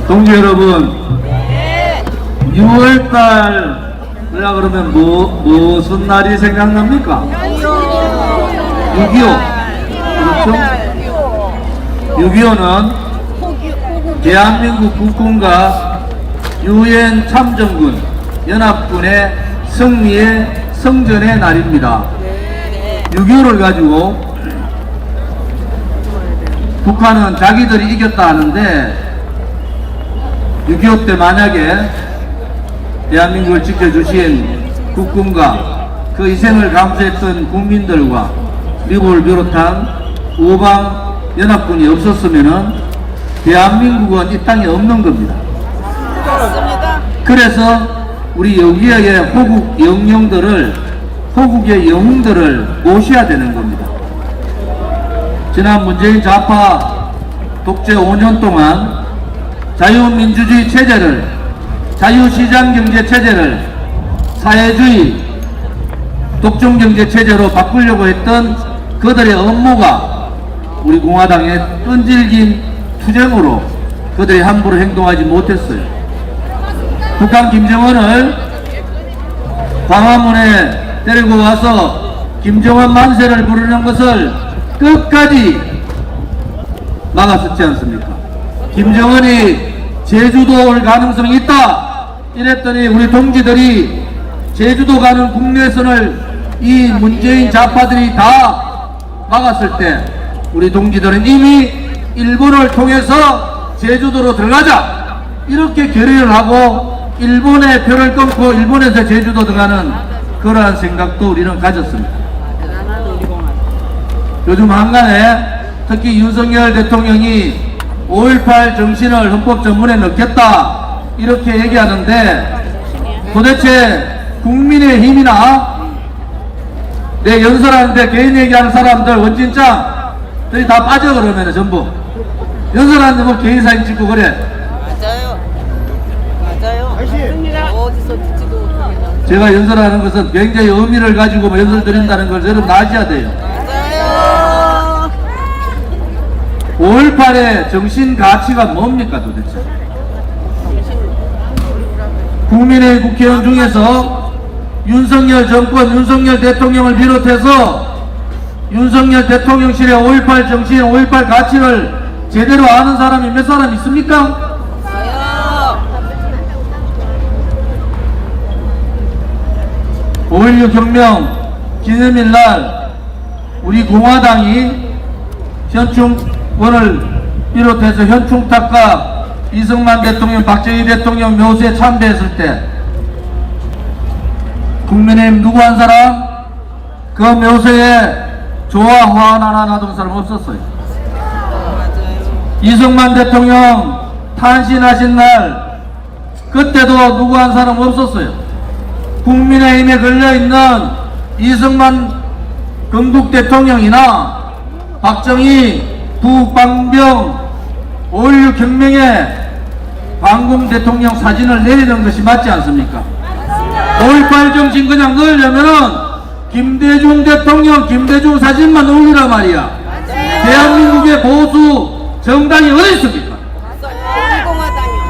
동지 여러분, 6월달 그러려 그러면 무슨 날이 생각납니까? 6.25 그렇죠? 6.25는 대한민국 국군과 유엔 참전군 연합군의 승리의 성전의 날입니다. 6.25를 가지고 북한은 자기들이 이겼다 하는데 6.25 때 만약에 대한민국을 지켜주신 국군과 그 희생을 감수했던 국민들과 미국을 비롯한 우방 연합군이 없었으면은 대한민국은 이 땅에 없는 겁니다. 그래서 우리 여기에 호국 영령들을, 호국의 영웅들을 모셔야 되는 겁니다. 지난 문재인 좌파 독재 5년 동안 자유민주주의 체제를, 자유시장경제 체제를 사회주의 독점경제 체제로 바꾸려고 했던 그들의 업무가 우리 공화당의 끈질긴 투쟁으로 그들이 함부로 행동하지 못했어요. 북한 김정은을 광화문에 데리고 와서 김정은 만세를 부르는 것을 끝까지 막았었지 않습니까? 김정은이 제주도 올 가능성이 있다 이랬더니 우리 동지들이 제주도 가는 국내선을 이 문재인 좌파들이 다 막았을 때 우리 동지들은 이미 일본을 통해서 제주도로 들어가자 이렇게 결의를 하고 일본의 표를 끊고 일본에서 제주도 들어가는 그러한 생각도 우리는 가졌습니다. 요즘 한간에 특히 윤석열 대통령이 5.18 정신을 헌법 전문에 넣겠다 이렇게 얘기하는데 도대체 국민의힘이나 내 연설하는데 개인 얘기하는 사람들 원진짱들이 다 빠져 그러면 전부 연설하는데 뭐 개인 사진 찍고 그래. 맞아요. 어디서 듣지도 못하게. 제가 연설하는 것은 굉장히 의미를 가지고 뭐 연설 드린다는 걸 여러분 아셔야 돼요. 맞아요. 5.18의 정신 가치가 뭡니까 도대체? 국민의 국회의원 중에서 윤석열 정권, 윤석열 대통령을 비롯해서 윤석열 대통령실의 5.18 정신, 5.18 가치를 제대로 아는 사람이 몇 사람 있습니까? 5.16 혁명 기념일 날 우리 공화당이 현충원을 비롯해서 현충탑과 이승만 대통령, 박정희 대통령 묘소에 참배했을 때 국민의힘 누구 한 사람 그 묘소에 조화 화환 하나 놔둔 사람 없었어요. 이승만 대통령 탄신하신 날 그때도 누구 한 사람 없었어요. 국민의힘에 걸려있는 이승만 건국 대통령이나 박정희 북방병 5.16 혁명에 반공 대통령 사진을 내리는 것이 맞지 않습니까? 5.18 정신 그냥 넣으려면은 김대중 대통령 김대중 사진만 올리란 말이야. 대한민국의 보수 정당이 어디 있습니까?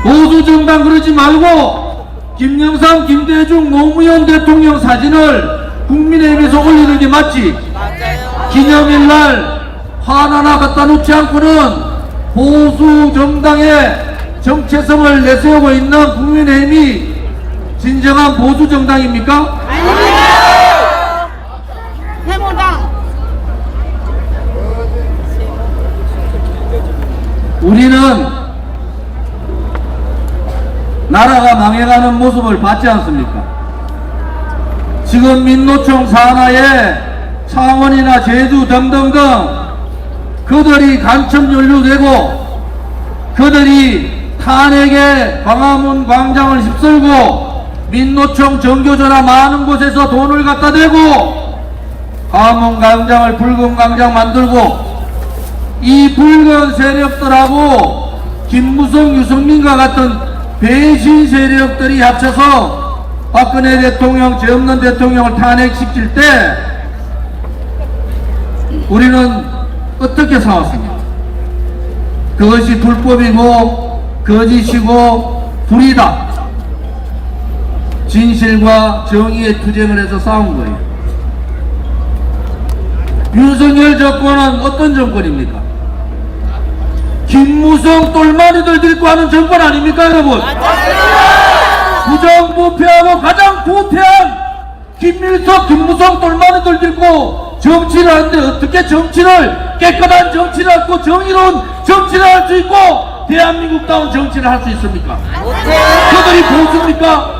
보수 정당 그러지 말고 김영삼 김대중 노무현 대통령 사진을 국민의힘에서 올리는 게 맞지. 기념일날 화환 하나 갖다 놓지 않고는 보수 정당의 정체성을 내세우고 있는 국민의힘이 진정한 보수 정당입니까? 아니에요. 해모당. 우리는 나라가 망해가는 모습을 봤지 않습니까? 지금 민노총 산하에 창원이나 제주 등등등 그들이 간첩 연루되고 그들이 탄핵에 광화문 광장을 휩쓸고 민노총 정교조나 많은 곳에서 돈을 갖다 대고 광화문 광장을 붉은 광장 만들고 이 붉은 세력들하고 김무성, 유승민과 같은 배신 세력들이 합쳐서 박근혜 대통령, 죄 없는 대통령을 탄핵시킬 때 우리는 어떻게 싸웠습니까? 그것이 불법이고 거짓이고 불이다. 진실과 정의의 투쟁을 해서 싸운 거예요. 윤석열 정권은 어떤 정권입니까? 김무성 똘마니들 들고 하는 정권 아닙니까, 여러분? 부정부패하고 가장 부패한 김일성, 김무성 똘마니들 들고 정치를 하는데 어떻게 정치를, 깨끗한 정치를 하고 정의로운 정치를 할 수 있고 대한민국다운 정치를 할 수 있습니까? 그들이 보수입니까?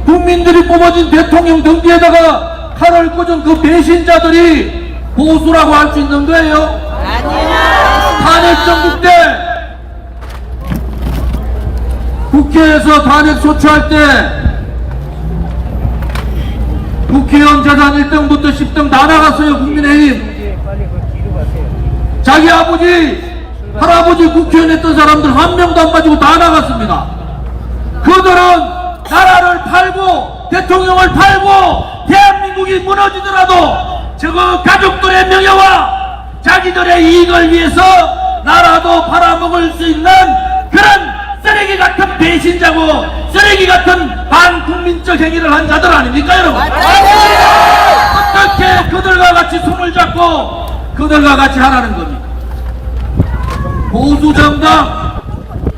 국민들이 뽑아진 대통령 등뒤에다가 칼을 꽂은 그 배신자들이 보수라고 할 수 있는 거예요? 탄핵 정국 때 국회에서 탄핵 소추할 때 국회의원 재산 1등부터 10등 다 나갔어요. 국민의힘. 자기 아버지 할아버지 국회의원 했던 사람들 한 명도 안 빠지고 다 나갔습니다. 그들은 나라를 팔고 대통령을 팔고 대한민국이 무너지더라도 저거 가족들의 명예와 자기들의 이익을 위해서 나라도 팔아먹을 수 있는 그런 쓰레기 같은 배신자고 쓰레기 같은 반국민적 행위를 한 자들 아닙니까, 여러분? 어떻게 그들과 같이 손을 잡고 그들과 같이 하라는 겁니까?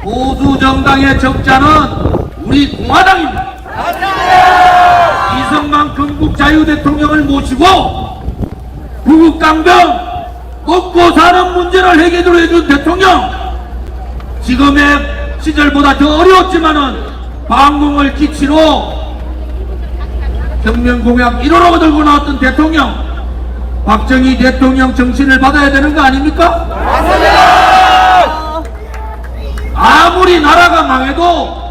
보수정당의 적자는 우리 공화당입니다. 이승만 건국자유대통령을 모시고 구국강병 먹고 사는 문제를 해결해 준 대통령, 지금의 시절보다 더 어려웠지만은 방공을 기치로 혁명공약 1호로 들고 나왔던 대통령, 박정희 대통령 정신을 받아야 되는 거 아닙니까? 아무리 나라가 망해도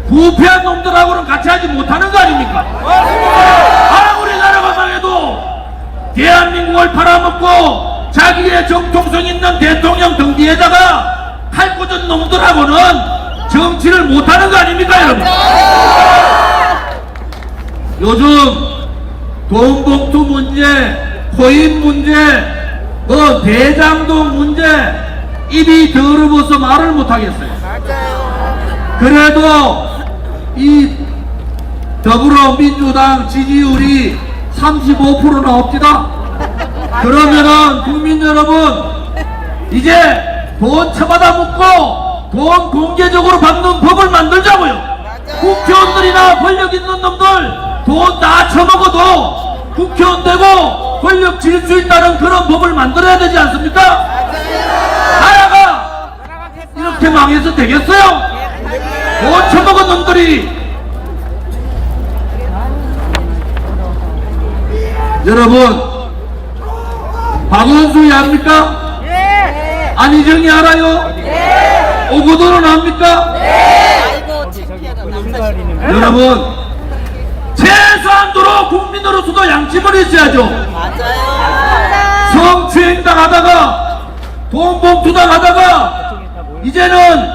부패한 놈들하고는 같이 하지 못하는 거 아닙니까? 아무리 나라가 망해도 대한민국을 팔아먹고 자기의 정통성 있는 대통령 등 뒤에다가 칼 꽂은 놈들하고는 정치를 못하는 거 아닙니까, 여러분? 요즘 돈봉투 문제, 코인 문제, 뭐 대장동 문제, 입이 더러워서 말을 못하겠어요. 그래도 이 더불어민주당 지지율이 35% 나옵니다. 그러면은 국민 여러분, 이제 돈 처받아 묻고 돈 공개적으로 받는 법을 만들자고요. 국회의원들이나 권력 있는 놈들 돈 다 처먹어도 국회의원 되고 권력 질 수 있다는 그런 법을 만들어야 되지 않습니까? 나라가 이렇게 망해서 되겠어요? 돈 처먹은 놈들이. 여러분, 박원순이 압니까? 안희정이 알아요? 오거돈은 압니까? 여러분, 최소한도로 국민으로서도 양심을 있어야죠. 성추행당 하다가 돈봉투당 하다가 이제는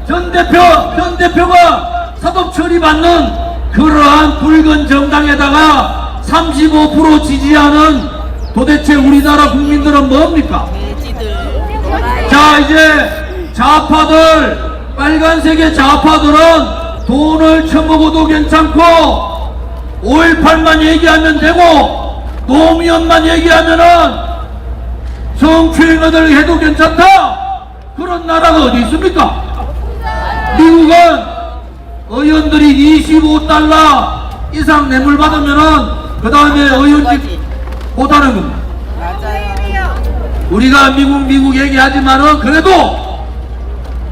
전 대표가 사법 처리받는 그러한 붉은 정당에다가 35% 지지하는 도대체 우리나라 국민들은 뭡니까? 자, 이제 좌파들, 빨간색의 좌파들은 돈을 처먹어도 괜찮고 5.18만 얘기하면 되고 노무현만 얘기하면은 성추행을 해도 괜찮다, 그런 나라가 어디 있습니까? 미국은 의원들이 25달러 이상 뇌물 받으면은 그 다음에 의원직 못하는 겁니다. 우리가 미국 얘기하지만은 그래도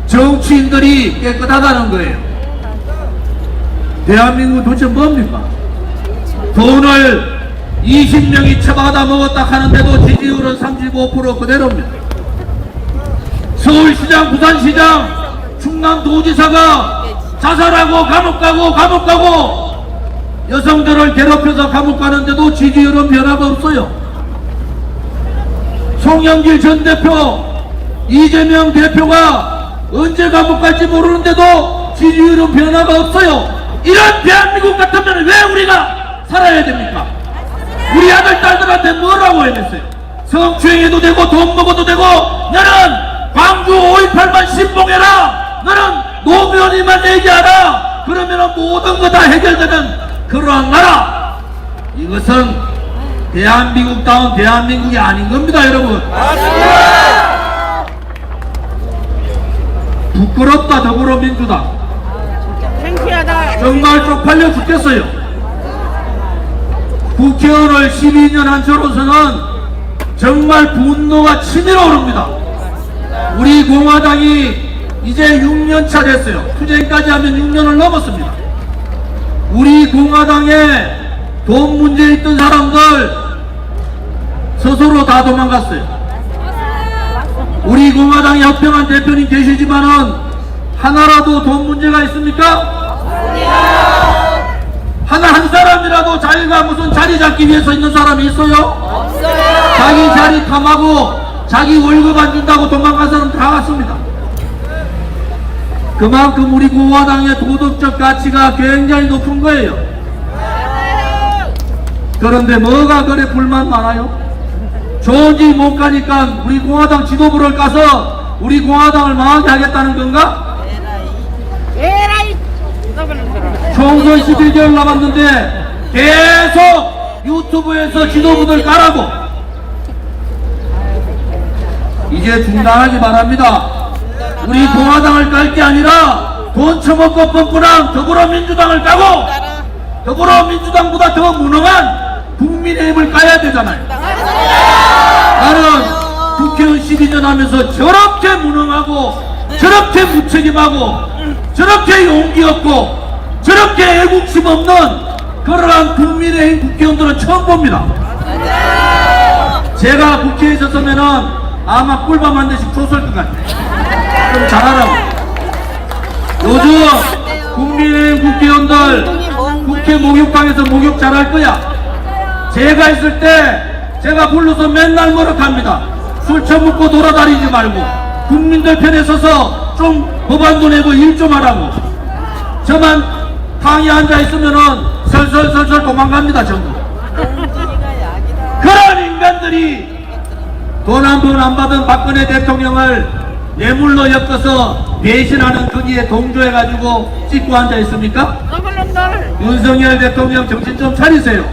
정치인들이 깨끗하다는 거예요. 대한민국은 도대체 뭡니까? 돈을 20명이 처받아 먹었다 하는데도 지지율은 35% 그대로입니다. 서울시장, 부산시장, 충남도지사가 자살하고 감옥 가고 여성들을 괴롭혀서 감옥 가는데도 지지율은 변화가 없어요. 송영길 전 대표, 이재명 대표가 언제 감옥 갈지 모르는데도 지지율은 변화가 없어요. 이런 대한민국 같으면 왜 우리가 살아야 됩니까? 우리 아들, 딸들한테 뭐라고 해냈어요? 성추행해도 되고 돈 먹어도 되고 너는 광주 5.18만 신봉해라. 너는 노무현이만 얘기하라. 그러면 모든 거 다 해결되는 그러한 나라. 이것은 대한민국다운 대한민국이 아닌 겁니다, 여러분. 부끄럽다, 더불어민주당. 창피하다. 정말 쪽팔려 죽겠어요. 국회의원을 12년 한 저로서는 정말 분노가 치밀어 오릅니다. 우리 공화당이 이제 6년차 됐어요. 투쟁까지 하면 6년을 넘었습니다. 우리 공화당에 돈 문제 있던 사람들 스스로 다 도망갔어요. 우리 공화당의 협평한 대표님 계시지만은 하나라도 돈 문제가 있습니까? 하나 한 사람이라도 자기가 무슨 자리 잡기 위해서 있는 사람이 있어요? 없어요. 자기 자리 탐하고 자기 월급 안 준다고 도망간 사람 다 왔습니다. 그만큼 우리 공화당의 도덕적 가치가 굉장히 높은 거예요. 그런데 뭐가 그래 불만 많아요? 좋은지 못 가니까 우리 공화당 지도부를 까서 우리 공화당을 망하게 하겠다는 건가? 에라이. 너는 들어. 총선 11개월 남았는데 계속 유튜브에서 지도부들 까라고. 이제 중단하기 바랍니다. 우리 공화당을 깔 게 아니라 돈 처먹고 뻔뻔한 더불어민주당을 까고 더불어민주당보다 더 무능한 국민의힘을 까야 되잖아요. 나는 국회의원 12년 하면서 저렇게 무능하고 저렇게 무책임하고 저렇게 용기 없고 저렇게 애국심 없는 그러한 국민의힘 국회의원들은 처음 봅니다. 제가 국회에 있었으면은 아마 꿀밤 한 대씩 줬을 것 같아요. 좀 잘하라고. 요즘 국민의힘 국회의원들 국회 목욕탕에서 목욕 잘할 거야. 제가 있을 때 제가 불러서 맨날 뭐라합니다. 술 처먹고 돌아다니지 말고 국민들 편에 서서 좀 법안도 내고 일 좀 하라고. 저만 탕에 앉아 있으면은 설설설설 도망갑니다. 전부. 그런 인간들이 돈 한 번 안 받은 박근혜 대통령을 뇌물로 엮어서 배신하는 거기에 동조해가지고 찍고 앉아 있습니까? 너는 윤석열 대통령 정신 좀 차리세요.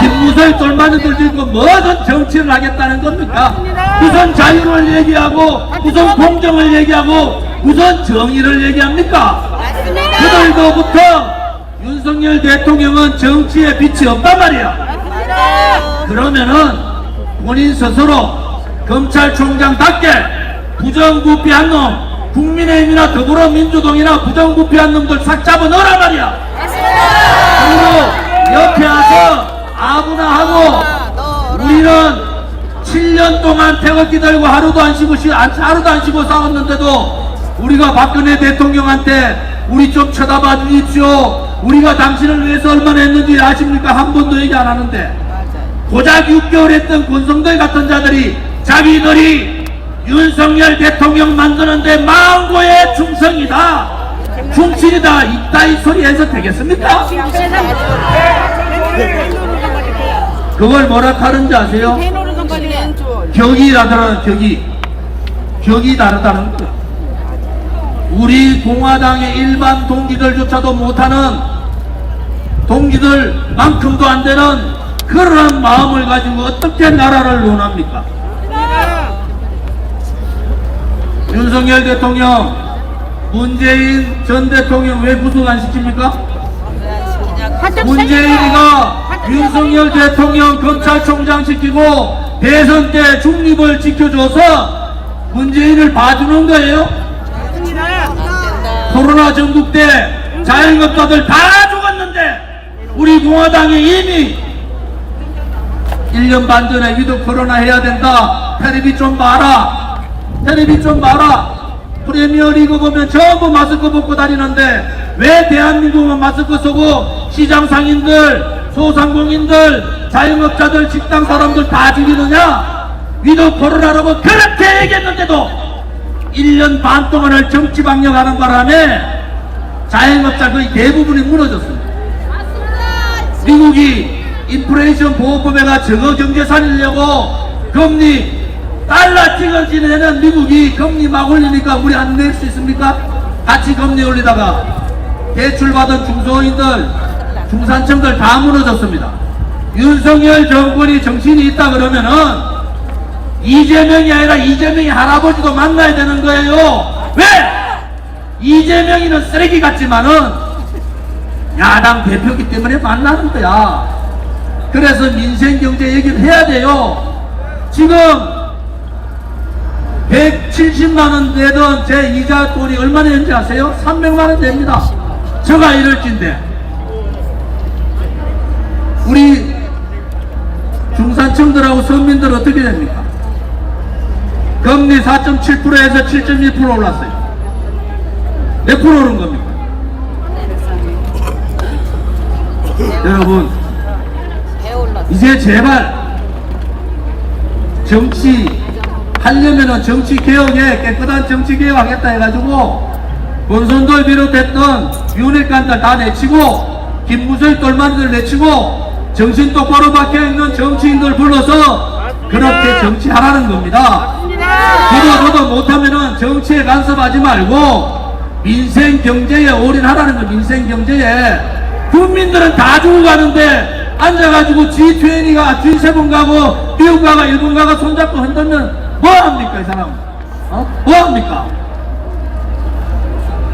김무성 똘마니들 들고 뭐든 정치를 하겠다는 겁니까? 무슨 자유를 얘기하고 무슨 공정을 얘기하고 무슨 정의를 얘기합니까? 그들로부터 윤석열 대통령은 정치에 빛이 없단 말이야. 그러면은 본인 스스로 검찰총장답게 부정부패한 놈, 국민의힘이나 더불어민주당이나 부정부패한 놈들 싹 잡아 넣으란 말이야. 그리고 옆에 와서 아무나 하고 우리는 7년 동안 태극기 들고 하루도 안 쉬고 싸웠는데도 우리가 박근혜 대통령한테 우리 좀 쳐다봐 주십시오. 우리가 당신을 위해서 얼마나 했는지 아십니까? 한 번도 얘기 안 하는데 고작 6개월 했던 권성도의 같은 자들이 자기들이 윤석열 대통령 만드는데 망고의 충성이다, 충신이다, 이따위 소리 해서 되겠습니까? 그걸 뭐라 하는지 아세요? 격이 다르다는 격이 다르다는 거예요. 우리 공화당의 일반 동지들조차도 못하는 동지들만큼도 안 되는 그런 마음을 가지고 어떻게 나라를 논합니까? 윤석열 대통령, 문재인 전 대통령 왜 구속 안 시킵니까? 문재인이가 윤석열 대통령 검찰총장 시키고 대선 때 중립을 지켜줘서 문재인을 봐주는 거예요? 코로나 전국 때 자영업자들 다 죽었는데 우리 공화당이 이미 1년 반 전에 위드 코로나 해야 된다, 텔레비 좀 봐라, 텔레비 좀 봐라, 프리미어리그 보면 전부 마스크 벗고 다니는데 왜 대한민국은 마스크 쓰고 시장 상인들, 소상공인들, 자영업자들, 식당 사람들 다 죽이느냐? 위드 코로나라고 그렇게 얘기했는데도 1년 반 동안을 정치 방역하는 바람에 자영업자 거의 대부분이 무너졌습니다. 미국이 인플레이션 보호법에가 저거 경제 살리려고 금리 달러 찍어지는 애는 미국이 금리 막 올리니까 우리 안 낼 수 있습니까? 같이 금리 올리다가 대출받은 중소인들, 중산층들 다 무너졌습니다. 윤석열 정권이 정신이 있다 그러면은 이재명이 아니라 이재명이 할아버지도 만나야 되는 거예요. 왜? 이재명이는 쓰레기 같지만은 야당 대표기 때문에 만나는 거야. 그래서 민생경제 얘기를 해야 돼요. 지금 170만원 내던 제 이자 돈이 얼마나 되는지 아세요? 300만원 됩니다. 저가 이럴진데 우리 중산층들하고 서민들 어떻게 됩니까? 금리 4.7%에서 7.1% 올랐어요. 몇 프로 오른 겁니까? 여러분, 이제 제발 정치 하려면은 정치 개혁에 깨끗한 정치 개혁 하겠다 해가지고 권선도를 비롯했던 윤핵관들 다 내치고 김무성 똘마니들 내치고 정신 똑바로 박혀있는 정치인들 불러서 그렇게 정치하라는 겁니다. 저도 못하면은 정치에 간섭하지 말고 민생 경제에 올인하라는 거. 민생 경제에 국민들은 다 죽어가는데 앉아가지고 G20가 G7 가고 미국 가고 일본 가고 손잡고 흔들면 뭐합니까 이 사람? 뭐합니까?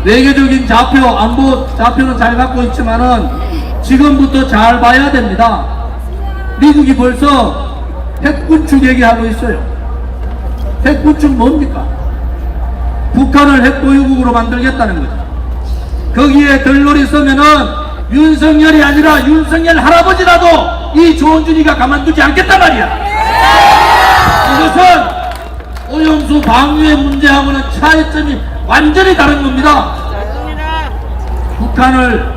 외교적인 좌표, 안보 좌표는 잘 갖고 있지만은 지금부터 잘 봐야 됩니다. 미국이 벌써 핵군축 얘기하고 있어요. 핵군축 뭡니까? 북한을 핵보유국으로 만들겠다는 거죠. 거기에 들러리 쓰면은 윤석열이 아니라 윤석열 할아버지라도 이 조원준이가 가만두지 않겠단 말이야. 이것은 오염수 방류의 문제하고는 차이점이 완전히 다른 겁니다. 북한을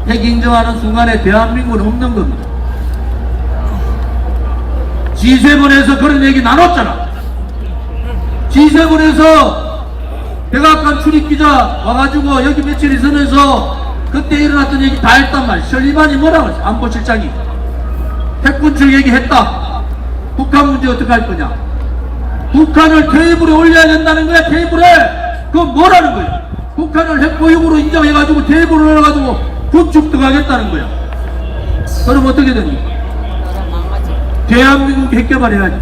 핵 인정하는 순간에 대한민국은 없는 겁니다. G7에서 그런 얘기 나눴잖아. G7에서 백악관 출입기자 와가지고 여기 며칠 있으면서 그때 일어났던 얘기 다 했단 말이야. 설리반이 뭐라고 했어? 안보실장이 핵군축 얘기했다. 북한 문제 어떻게 할 거냐? 북한을 테이블에 올려야 된다는 거야. 테이블에. 그건 뭐라는 거야? 북한을 핵보유국으로 인정해가지고 테이블에 올려가지고 군축 들어가겠다는 거야. 그럼 어떻게 됩니까? 대한민국 핵개발해야지.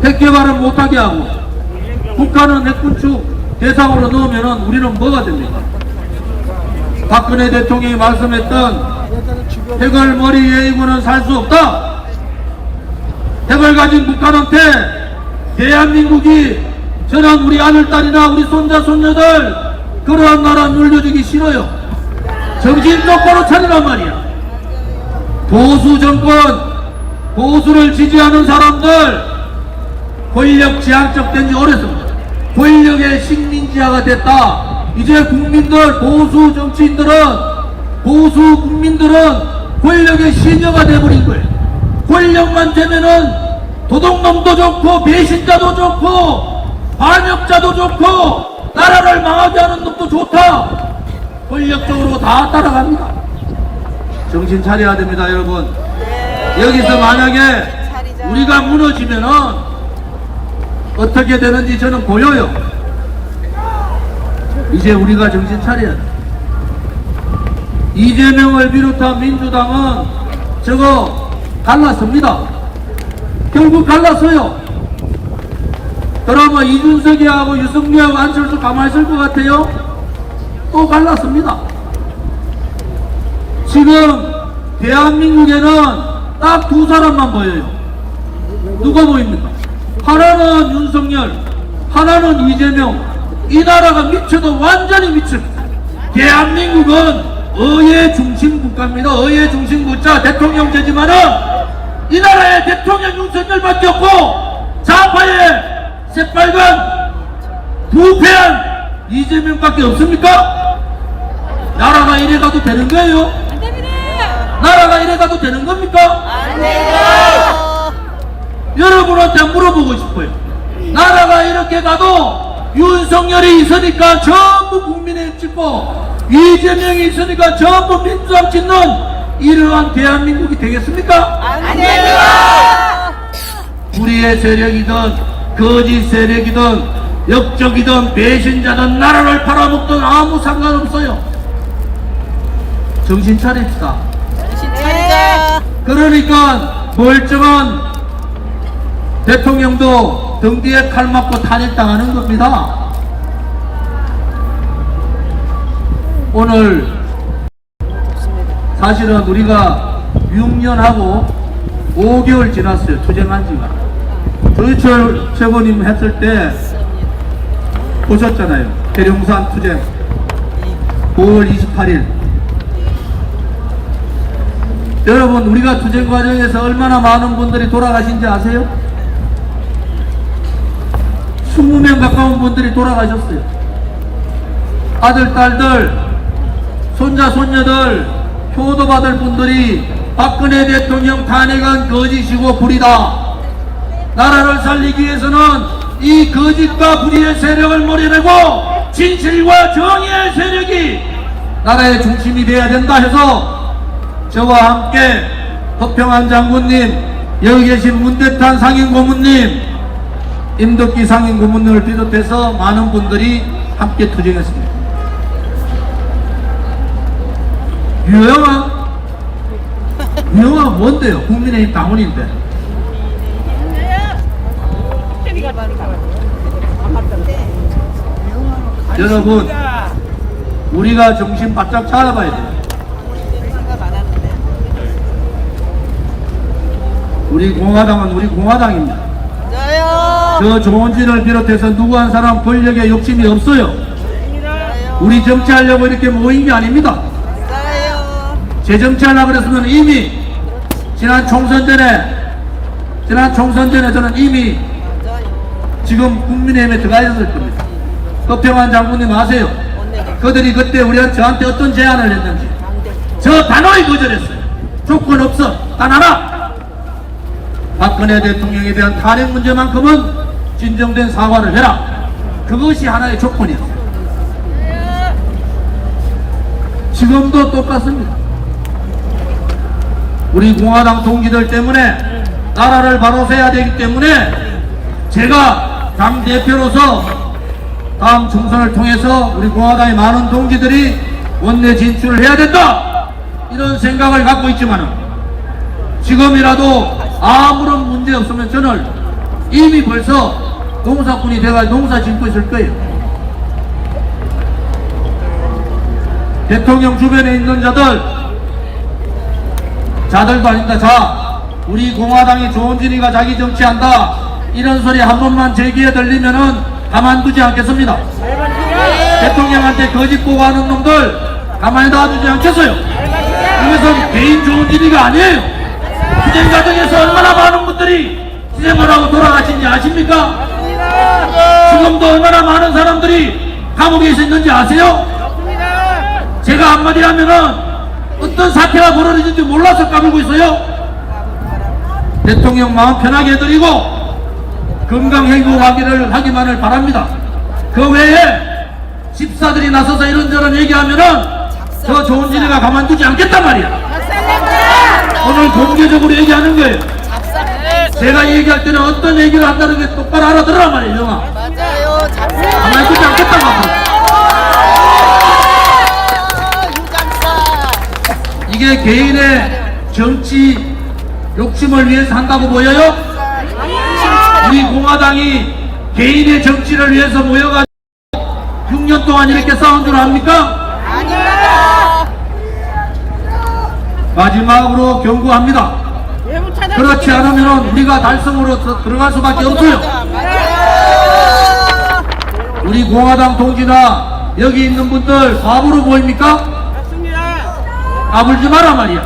핵개발은 못하게 하고 북한은 핵군축 대상으로 넣으면은 우리는 뭐가 됩니까? 박근혜 대통령이 말씀했던 핵을 머리 위에 이고는 살 수 없다. 핵을 가진 북한한테 대한민국이 저는 우리 아들딸이나 우리 손자 손녀들 그러한 나라 물려주기 싫어요. 정신 똑바로 차리란 말이야. 보수 정권, 보수를 지지하는 사람들 권력 지향적 된 지 오래습니다. 권력의 식민지화가 됐다. 이제 국민들, 보수 정치인들은, 보수 국민들은 권력의 시녀가 돼버린 거예요. 권력만 되면은 도둑놈도 좋고 배신자도 좋고 반역자도 좋고 나라를 망하게 하는 놈도 좋다. 권력적으로 다 따라갑니다. 정신 차려야 됩니다, 여러분. 여기서 만약에 우리가 무너지면은 어떻게 되는지 저는 보여요. 이제 우리가 정신 차려야 돼. 이재명을 비롯한 민주당은 저거 갈랐습니다. 결국 갈랐어요. 그러면 이준석이하고 유승민하고 안철수 가만히 있을 것 같아요? 또 갈랐습니다. 지금 대한민국에는 딱 두 사람만 보여요. 누가 보입니까? 하나는 윤석열, 하나는 이재명. 이 나라가 미쳐도 완전히 미칩니다. 대한민국은 의회 중심 국가입니다. 의회 중심 국가 대통령제지만은 이 나라의 대통령 윤석열밖에 없고 좌파의 새빨간 부패한 이재명밖에 없습니까? 나라가 이래 가도 되는 거예요? 나라가 이래 가도 되는 겁니까? 안 돼요. 여러분한테 물어보고 싶어요. 나라가 이렇게 가도 윤석열이 있으니까 전부 국민의힘 찍고 이재명이 있으니까 전부 민주당 찍는 이러한 대한민국이 되겠습니까? 안 돼요. 불의의 세력이든 거짓 세력이든 역적이든 배신자든 나라를 팔아먹든 아무 상관없어요. 정신 차립시다. 정신 차리자. 그러니까 멀쩡한 대통령도 등 뒤에 칼 맞고 탄핵당하는 겁니다. 오늘 사실은 우리가 6년하고 5개월 지났어요. 투쟁한 지가. 조희철 최고님 했을 때 보셨잖아요. 대룡산 투쟁 5월 28일. 여러분, 우리가 투쟁 과정에서 얼마나 많은 분들이 돌아가신지 아세요? 20명 가까운 분들이 돌아가셨어요. 아들, 딸들, 손자, 손녀들, 효도받을 분들이 박근혜 대통령 탄핵은 거짓이고 불이다. 나라를 살리기 위해서는 이 거짓과 불의의 세력을 몰아내고 진실과 정의의 세력이 나라의 중심이 되어야 된다 해서 저와 함께 허평한 장군님, 여기 계신 문대탄 상임고문님, 임덕기 상임고문님을 비롯해서 많은 분들이 함께 투쟁했습니다. 유영아 뭔데요? 국민의힘 당원인데. 여러분, 우리가 정신 바짝 차려봐야 돼요. 우리 공화당은 우리 공화당입니다. 저요. 저 조원진을 비롯해서 누구 한 사람 권력에 욕심이 없어요. 우리 정치하려고 이렇게 모인 게 아닙니다. 저요. 재정치하려고 그랬으면 이미 지난 총선 전에 저는 이미 지금 국민의힘에 들어가 있었을 겁니다. 허평한 장군님 아세요? 그들이 그때 저한테 어떤 제안을 했는지. 저 단호히 거절했어요. 조건 없어. 단 하나. 박근혜 대통령에 대한 탄핵 문제만큼은 진정된 사과를 해라. 그것이 하나의 조건이었어요. 지금도 똑같습니다. 우리 공화당 동지들 때문에 나라를 바로 세야 되기 때문에 제가 당대표로서 다음 총선을 통해서 우리 공화당의 많은 동지들이 원내 진출을 해야 된다, 이런 생각을 갖고 있지만 지금이라도 아무런 문제 없으면 저는 이미 벌써 농사꾼이 돼가지고 농사 짓고 있을 거예요. 대통령 주변에 있는 자들도 아닙니다. 자, 우리 공화당이 조원진이가 자기 정치한다, 이런 소리 한 번만 제 귀에 들리면은 가만두지 않겠습니다. 대통령한테 거짓 보고하는 놈들 가만히 놔두지 않겠어요. 이것은 개인 조원진이가 아니에요. 투쟁 과정에서 얼마나 많은 분들이 투쟁을 하고 돌아가신지 아십니까? 지금도 얼마나 많은 사람들이 감옥에 있었는지 아세요? 제가 한마디 하면은 어떤 사태가 벌어지는지 몰라서 까불고 있어요. 대통령 마음 편하게 해드리고 건강행복하기를 하기만을 바랍니다. 그 외에 집사들이 나서서 이런저런 얘기하면은 저 조원진이가 가만두지 않겠단 말이야. 오늘 공개적으로 얘기하는 거예요. 제가 얘기할 때는 어떤 얘기를 한다는 게 똑바로 알아들으란 말이에요. 영아, 맞아요. 가만히 두지 않겠다고 합니다. 이게 개인의 정치 욕심을 위해서 한다고 보여요? 우리 공화당이 개인의 정치를 위해서 모여가지고 6년 동안 이렇게 싸운 줄 압니까? 아닙니다. 마지막으로 경고합니다. 그렇지 않으면 우리가 달성으로 들어갈 수밖에 없어요. 맞아요. 우리 공화당 동지나 여기 있는 분들 바보로 보입니까? 까불지 마라 말이야.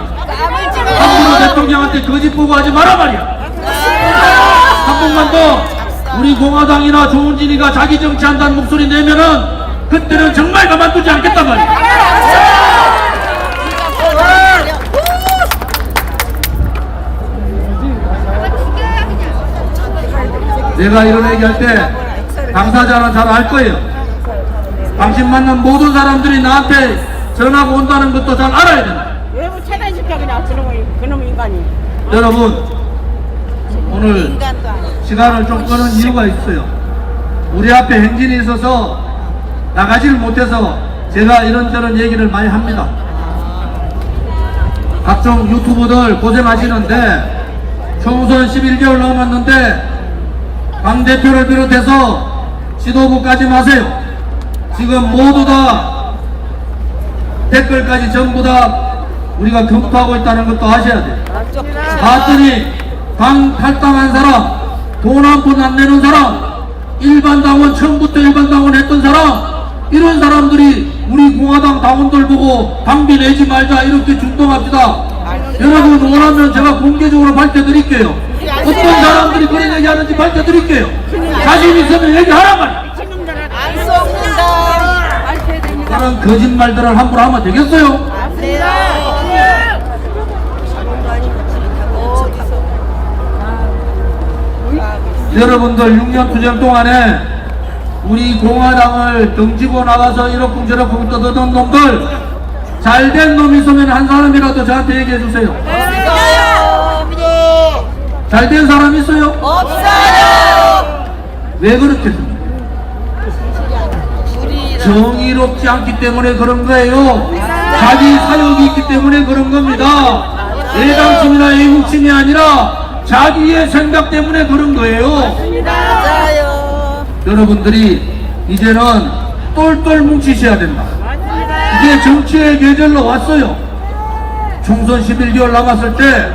함부로 대통령한테 거짓 보고하지 마라 말이야. 한 번만 더 우리 공화당이나 조원진이가 자기 정치한다는 목소리 내면은 그때는 정말 가만두지 않겠단 말이야. 내가 이런 얘기할 때 당사자는 잘 알 거예요. 당신 만난 모든 사람들이 나한테 전화가 온다는 것도 잘 알아야 된다. 외부 차단시켜 그냥 그놈 인간이. 여러분, 오늘 인간도 아니고. 시간을 좀 끄는 이유가 있어요. 우리 앞에 행진이 있어서 나가지를 못해서 제가 이런저런 얘기를 많이 합니다. 각종 유튜브들 고생하시는데 총선 11개월 남았는데 강 대표를 비롯해서 지도부까지 마세요. 지금 모두 다 댓글까지 전부 다 우리가 검토하고 있다는 것도 아셔야 돼요. 봤더니 당 탈당한 사람, 돈 한 푼 안 내는 사람, 일반 당원 처음부터 일반 당원 했던 사람, 이런 사람들이 우리 공화당 당원들 보고 당비 내지 말자 이렇게 준동합시다. 여러분 원하면 제가 공개적으로 밝혀드릴게요. 어떤 사람들이 그런 얘기하는지 밝혀드릴게요. 자신 있으면 얘기하란 말이야. 안 쏩니다. 그런 거짓말들을 함부로 하면 되겠어요? 네. 여러분들 6년 투쟁 동안에 우리 공화당을 등지고 나가서 이러쿵저러쿵 떠드던 놈들 잘된 놈 있으면 한 사람이라도 저한테 얘기해 주세요. 없어요. 잘된 사람 있어요? 없어요. 왜 그렇겠습니까? 우리 정의롭지 않기 때문에 그런 거예요. 자기 사욕이 있기 때문에 그런 겁니다. 애당침이나 애국심이 아니라 자기의 생각 때문에 그런 거예요. 맞아요. 여러분들이 이제는 똘똘 뭉치셔야 된다. 이제 정치의 계절로 왔어요. 총선 11개월 남았을 때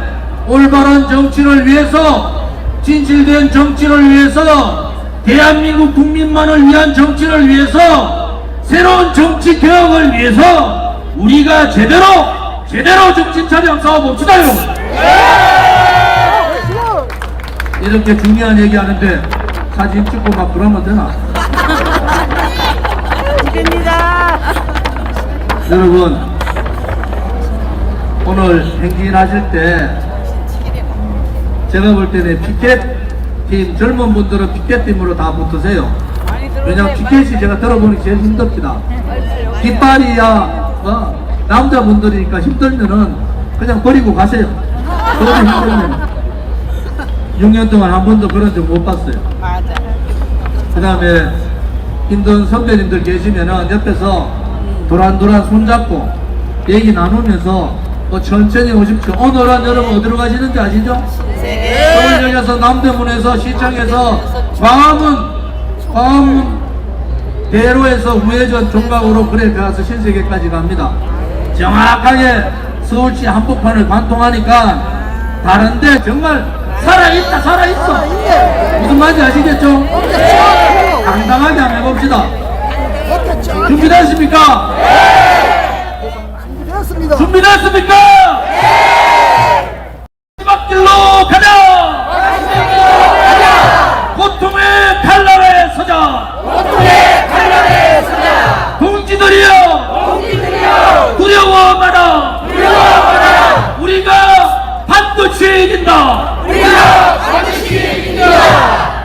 올바른 정치를 위해서, 진실된 정치를 위해서, 대한민국 국민만을 위한 정치를 위해서, 새로운 정치 개혁을 위해서 우리가 제대로 정신 차려 싸워봅시다 여러분. 이렇게 중요한 얘기하는데 사진 찍고 막 그러면 되나? 여러분 오늘 행진하실 때 제가 볼 때는 피켓팀, 젊은 분들은 피켓팀으로 다 붙으세요. 왜냐면 피켓이 제가 들어보니 제일 힘듭니다. 깃발이야 남자분들이니까 힘들면은 그냥 버리고 가세요. 저도 힘들면 6년 동안 한 번도 그런 적 못 봤어요. 맞아. 그 다음에 힘든 선배님들 계시면은 옆에서 도란도란 손잡고 얘기 나누면서 천천히 오십시오. 오늘은 여러분 어디로 가시는지 아시죠? 서울역에서 남대문에서 시청에서 광화문 대로에서 우회전 종각으로 그래 가서 신세계까지 갑니다. 정확하게 서울시 한복판을 관통하니까 다른데 정말 살아있어. 무슨 말인지 아시겠죠? 당당하게 한번 해봅시다. 준비됐습니까? 준비됐습니까?